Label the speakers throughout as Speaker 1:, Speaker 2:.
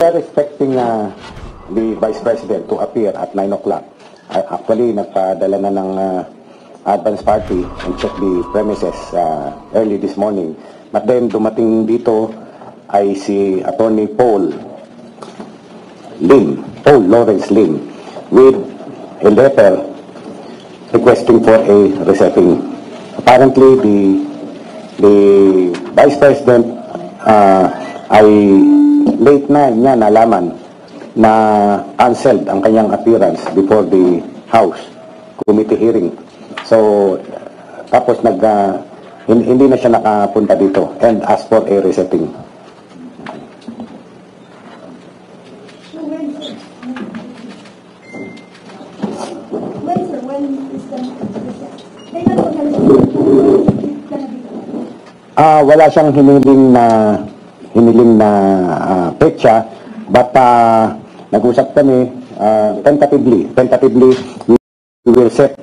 Speaker 1: were expecting the Vice President to appear at 9 o'clock. Actually, nagpadala na ng advance party and check the premises early this morning. But then, dumating dito ay si Attorney Paul Lawrence Lim, with a letter requesting for a resetting. Apparently, the Vice President ay late na niya nalaman na canceled ang kanyang appearance before the House Committee hearing. So, tapos hindi na siya nakapunta dito and asked for a resetting. Wala siyang hiniling na petsa, but nag-usap kami tentatively we will set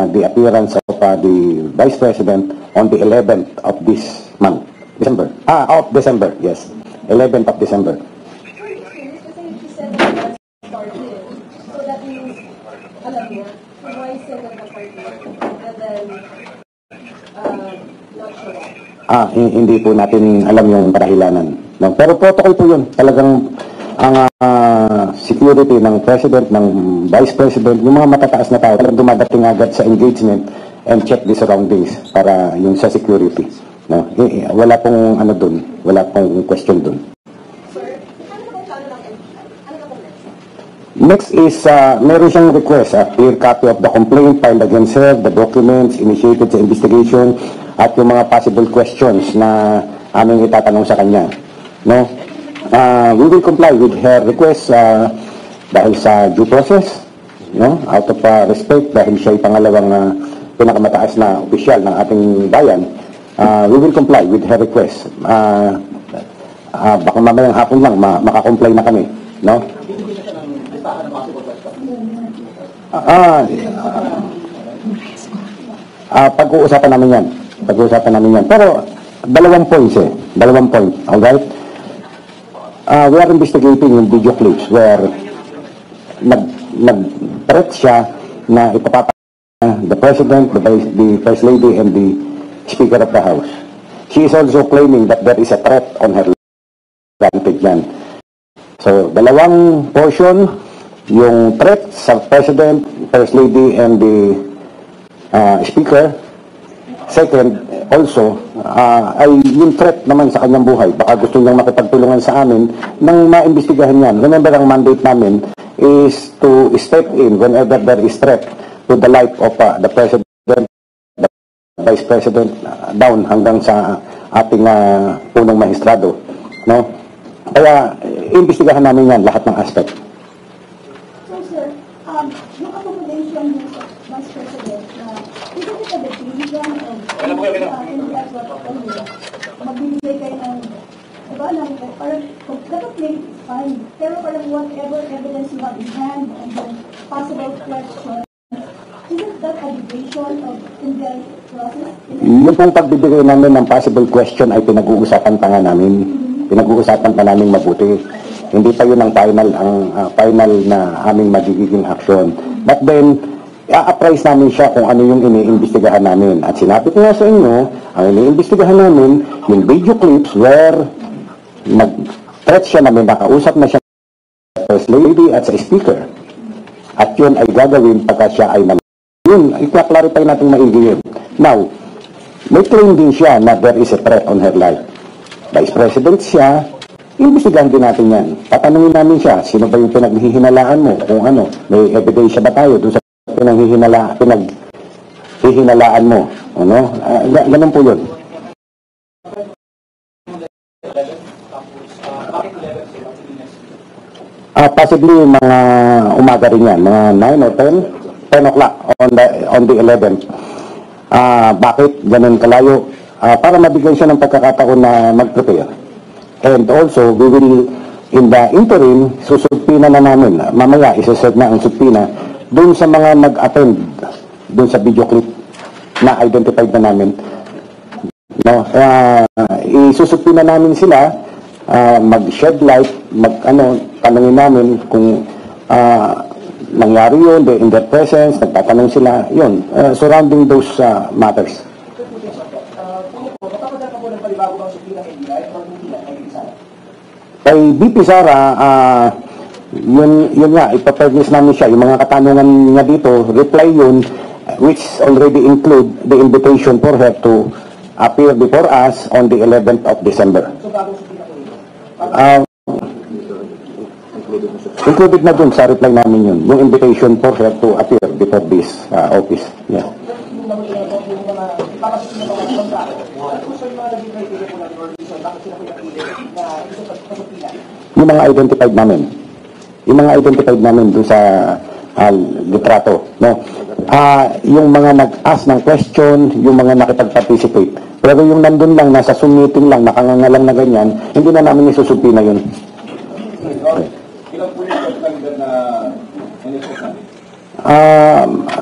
Speaker 1: the appearance of the Vice President on the 11th of this month, December. December, yes. 11th of December. Hindi po natin alam yung kadahilanan. No? Pero protocol po yun. Talagang ang security ng President, ng Vice President, yung mga matataas na tao, talagang dumadating agad sa engagement and check the surroundings para yung sa security. No? Wala pong dun. Wala pong question dun. Next is, meron siyang request, a clear copy of the complaint filed against her, the documents initiated sa investigation, at yung mga possible questions na aming itatanong sa kanya. No? We will comply with her request dahil sa due process, no? Out of respect, dahil siya ay pangalawang pinakamataas na opisyal ng ating bayan. We will comply with her request. Baka mamayang hapon lang makakomply na kami. No? Pag-uusapan namin yan. Pero, dalawang points. Alright? We are investigating yung video clips where nag-threat siya na ipapapa the President, the First Lady, and the Speaker of the House. She is also claiming that there is a threat on her granted yan. So, dalawang portion, yung threat sa President, First Lady, and the Speaker. Second, also, ay yung threat naman sa kanyang buhay. Baka gusto niyang makipagtulungan sa amin nang maimbestigahan yan. Remember, ang mandate namin is to step in whenever there is threat to the life of the President, the Vice President, down hanggang sa ating punong mahistrado. No? Kaya, imbestigahan namin yan, lahat ng aspect.
Speaker 2: So, sir, yung accommodation ng Vice President, is it a decision of magbibigay kayo ng, diba, parang, dapat may fine, pero parang whatever evidence you have in hand and then possible questions, isn't that a division of in the process?
Speaker 1: Yung pong pagbibigay namin ng possible question ay pinag-uusapan pa nga namin. Pinag-uusapan pa namin mabuti. Hindi pa yun ang final na aming magiging action. But then, i-apprise namin siya kung ano yung iniimbestigahan namin. At sinabi ko nga sa inyo, ang iniimbestigahan namin, yung video clips where nag-threat siya namin, nakausap na siya sa First Lady at sa Speaker. At yun ay gagawin pagka siya ay yun, i-clarify natin maigi yun. Now, may claim din siya na there is a threat on her life. Vice President siya, imbestigahan din natin yan. Tatanungin namin siya, sino ba yung pinaghihinalaan mo? Kung ano, may ebidensya ba tayo dun sa pinaghihinalaan mo? Ano? Ganun po yun. Possibly mga umaga rin yan, mga 9 or 10 o'clock on the 11th. Bakit ganun kalayo? Para mabigyan siya ng pagkakataon na mag-prepare. And also, we will, in the interim, susubpina na namin. Mamaya, isa-serve na ang subpina doon sa mga nag-attend doon sa video clip na identified na namin. No? Isusubpina namin sila mag-shed light, tanungin namin kung nangyari yun, in their presence, nagtatanong sila, yun, surrounding those matters. Kay BP Sara, yun nga, ipapermis namin siya, yung mga katanungan niya dito, reply yun, which already include the invitation for her to appear before us on the 11th of December. Included na dun sa reply namin yun, yung invitation for her to appear before this office. Yeah. Yung mga identified namin doon sa litrato, no? Yung mga nag-ask ng question, yung mga nakipag-participate. Pero yung nandun lang, nasa Zoom meeting lang, nakangangalang na ganyan, hindi na namin isusumpi na yun. Okay.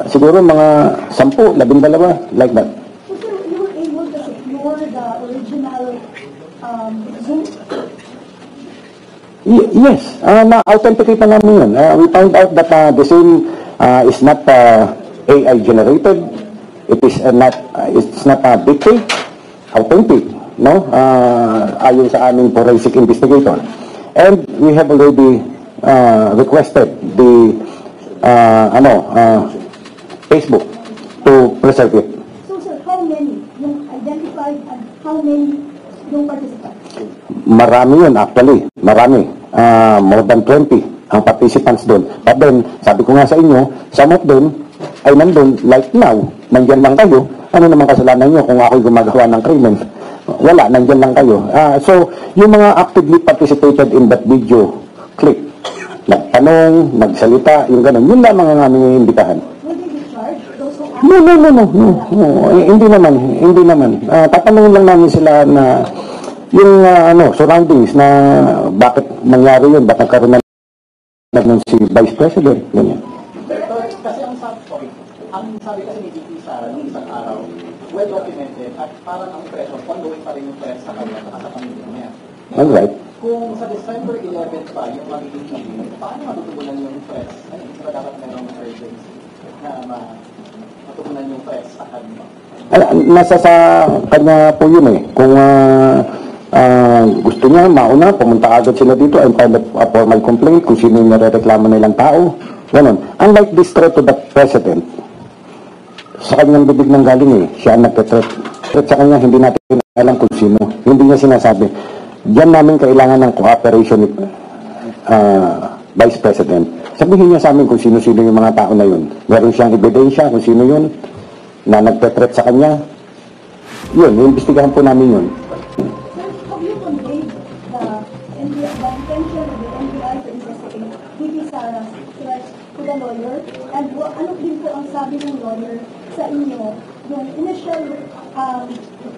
Speaker 1: Siguro mga 10, 12, like that.
Speaker 2: So sir, you were able to secure the original Zoom?
Speaker 1: Yes, na-authenticate na namin yun. We found out that the same is not AI generated. It's not dictate, authentic, no? Ayon sa aming forensic investigator. And we have already requested the Facebook to preserve it.
Speaker 2: So sir, how many yung identified and how many yung participants?
Speaker 1: Marami yun actually, marami. More than 20 ang participants doon. But then, sabi ko nga sa inyo, some of them ay nandun, like now, nandyan lang kayo. Ano naman kasalanan nyo kung ako'y gumagawa ng krimen? Wala, nandyan lang kayo. So, yung mga actively participated in that video clip, nagtanong, nagsalita, yung ganun, yun lamang ang aming iimbitahan.
Speaker 2: Will they be charged? Those who ask?
Speaker 1: No. Hindi naman. Tatanungin lang namin sila na yung surroundings na bakit nangyari yun, bakit nagkaroon ng si Vice President, ganyan.
Speaker 3: Kasi ang sabi kasi ni VP Sara ng isang araw, well documented at parang ang pressure, ongoing pa rin yung press sa kanya at sa pamilya niya.
Speaker 1: Alright.
Speaker 3: Kung sa December 11 pa yung magiging hearing, paano matutugunan yung press? Ano, hindi ba dapat merong urgency na matugunan yung press sa kanya?
Speaker 1: Nasa sa kanya po yun eh. Kung gusto niya, mauna, pumunta agad sila dito and file a formal complaint kung sino yung narereklamo nilang tao. Ganon. Unlike this threat to the President, sa kanyang bibig nang galing eh, siya ang nagte-threat. Threat sa kanya, hindi natin alam kung sino. Hindi niya sinasabi. Diyan namin kailangan ng cooperation ni Vice President. Sabihin niya sa amin kung sino-sino yung mga tao na yun. Meron siyang ebidensya kung sino yun na nagte-threat sa kanya. Yun, iimbestigahan po namin yun.
Speaker 2: Have you conveyed the intention of the NBI to investigate VP Sara's threat to the lawyer? And ano din po ang sabi ng lawyer sa inyo, yung initial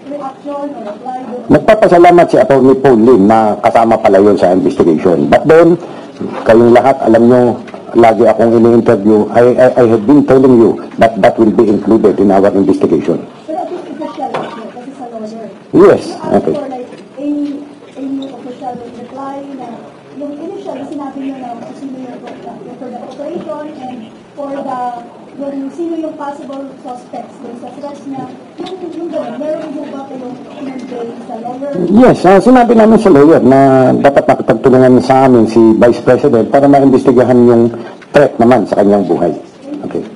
Speaker 2: reaction or reply?
Speaker 1: Nagpapasalamat si Atty. Paul Lim na kasama pala yun sa investigation. But then, kayong lahat, alam nyo, lagi akong ini-interview, I have been telling you that that will be included in our investigation.
Speaker 2: Pero at least official, kasi sa lawyer.
Speaker 1: Yes,
Speaker 2: You ask
Speaker 1: okay.
Speaker 2: for like any official reply na yung initial na sinabi nyo na kung sino yung for the operation and for the yung sino yung possible suspects dun sa threats niya, yung gano'n, meron mo ba kayong convey sa lawyer?
Speaker 1: Yes, sinabi namin sa lawyer na dapat makipagtulungan sa amin si Vice President para maimbestigahan yung threat naman sa kanyang buhay. Okay.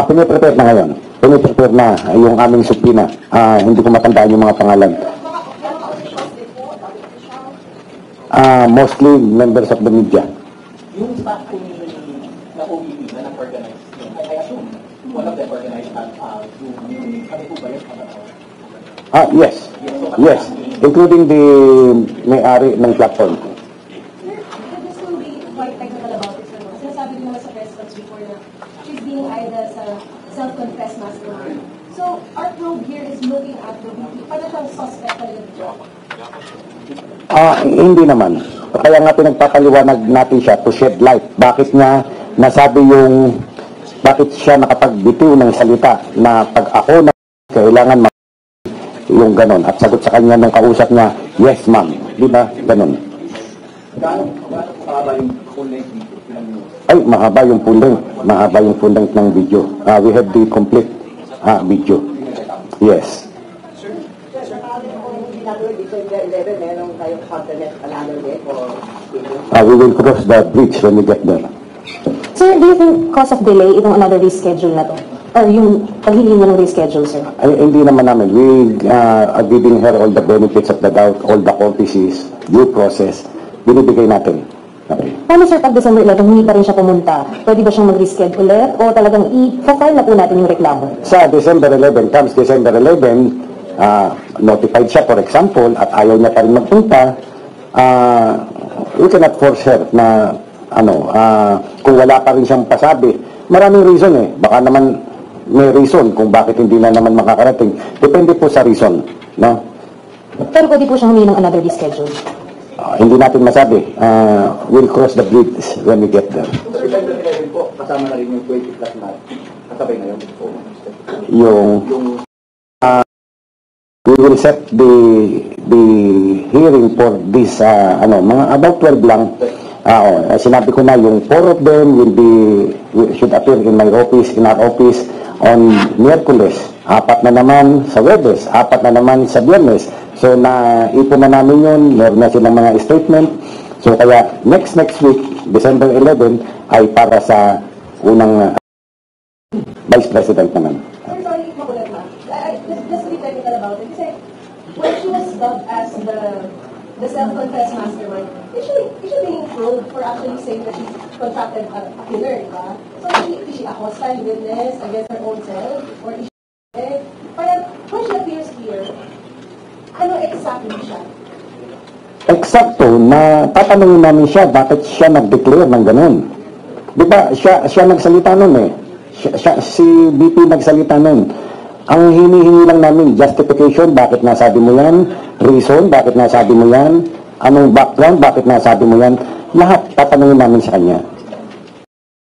Speaker 1: Piniprepare na ngayon. Piniprepare na yung aming subpoena. Hindi ko matandaan yung mga pangalan. Mostly members of the media.
Speaker 3: Yung staff ko na OBP na nag-organize yun, I assume one of them organized at Zoom. Kami po ba yun?
Speaker 1: Yes. Yes. Including the may-ari ng platform.
Speaker 4: This will be quite technical about it. Sinasabi mo naman sa press conference before na she's being eyed as a self-confessed mastermind. So, our probe here is looking at the paano siyang suspect talaga.
Speaker 1: Hindi naman. Kaya nga pinagpapaliwanag natin siya to shed light. Bakit niya nasabi bakit siya nakapagbitiw ng salita na pag ako kailangan yung ganon. At sagot sa kanya nung kausap niya, yes ma'am. Di ba? Ganon.
Speaker 3: Gaano mahaba yung full length video? Ilang minuto?
Speaker 1: Ay, mahaba yung full length. Mahaba yung full length ng video. We have the complete video. Yes. We will cross the bridge when we get there.
Speaker 5: Sir, do you think cause of delay itong another reschedule na to? Or yung paghiling mo ng reschedule, sir?
Speaker 1: Ay, hindi naman namin. We are giving her all the benefits of the doubt, all the courtesies, due process. Binibigay natin. Okay.
Speaker 5: Paano, sir, pag December 11, hindi pa rin siya pumunta? Pwede ba siyang mag-reschedule ulit? O talagang i-file na po natin yung reklamo?
Speaker 1: Sa December 11, comes December 11, notified siya, for example, at ayaw niya pa rin magpunta, we cannot force her na, kung wala pa rin siyang pasabi. Maraming reason eh. Baka naman may reason kung bakit hindi na naman makakarating. Depende po sa reason, no?
Speaker 5: Pero pwede po siyang humingi ng another reschedule?
Speaker 1: Hindi natin masabi. We'll cross the bridge when we get there.
Speaker 3: Sir, December 11 po, kasama na rin yung 20 plus na kasabay na yun.
Speaker 1: We will set the hearing for this, mga about 12 lang. Sinabi ko na yung 4 of them should appear in my office, in our office on Miyerkules. 4 na naman sa Webes, 4 na naman sa Biyernes. So naipon na namin yun, meron na silang mga statement. So kaya next week, December 11, ay para sa unang Vice President naman.
Speaker 4: I'm sorry, makulat na. Just to be technical about it, kasi when she was dubbed as the self-confessed mastermind, is she being probed for actually saying that she contracted a killer, di ba? So is she a hostile witness against her own self? Or is she parang when she appears here, ano exactly siya?
Speaker 1: Eksakto, na tatanungin namin siya bakit siya nag-declare ng ganun. Di ba, siya nagsalita nun eh. Si BP nagsalita nun. Ang hinihingi lang namin, justification, bakit nasabi mo yan? Reason, bakit nasabi mo yan? Anong background, bakit nasabi mo yan? Lahat tatanungin namin sa kanya.